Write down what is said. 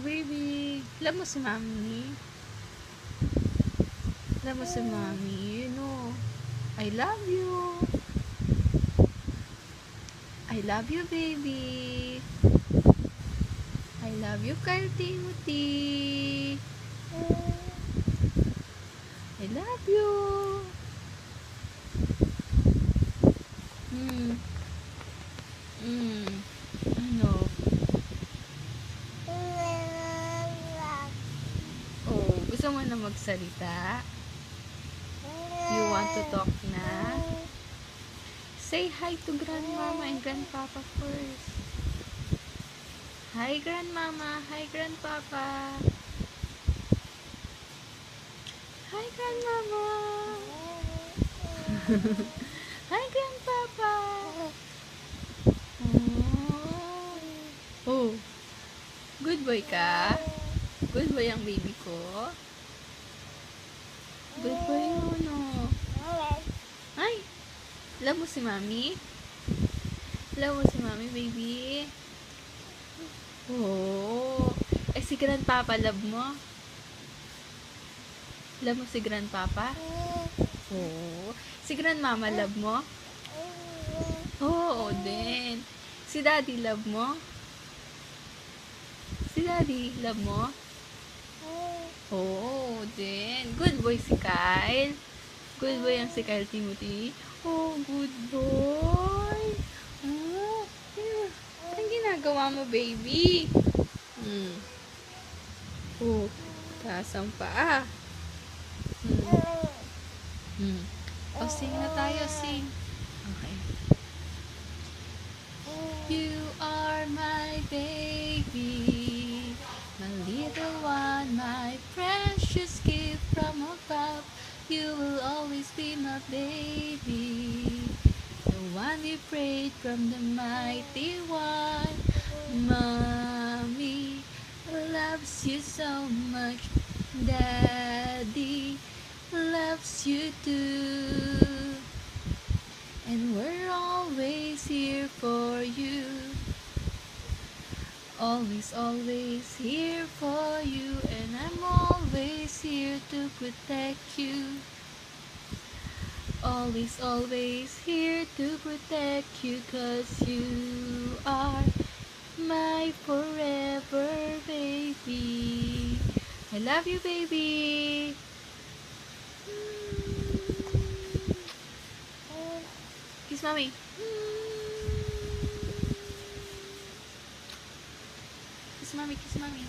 baby. Alam mo si Mommy? Alam mo si Mommy? You know, I love you. I love you, baby. I love you, Kyle Timothy. I love you. Ano? Oh, gusto mo na magsalita? You want to talk na? Say hi to Grandmama and Grandpapa first. Hi, Grandmama. Hi, Grandpapa. Hi, Grandmama. Hi, Grandpapa. Oh, good boy ka? Good boy ang baby ko? Good boy mo, no? Ay, alam mo si Mami? Alam mo si Mami, baby? Oh, si Grandpapa love mo? Love mo si Grandpapa? Oh, si Grandmama love mo? Oo, din. Si Daddy love mo? Si Daddy love mo? Oo, din. Good boy si Kyle. Good boy ang si Kyle Timothy. Oh, good boy. Oh, anong ginagawa mo, baby? Oh, taas ang paa. O, sing na tayo, sing. Okay. You are my baby, my little one, my precious gift from above. You will always be my baby, the one we prayed from the mighty one. Mommy loves you so much, Daddy loves you too, and we're always here for you. Always, always here for you, and I'm always here to protect you. Always, always here to protect you, 'cause you are my forever baby. I love you, baby. Kiss Mommy. Kiss Mommy, kiss Mommy.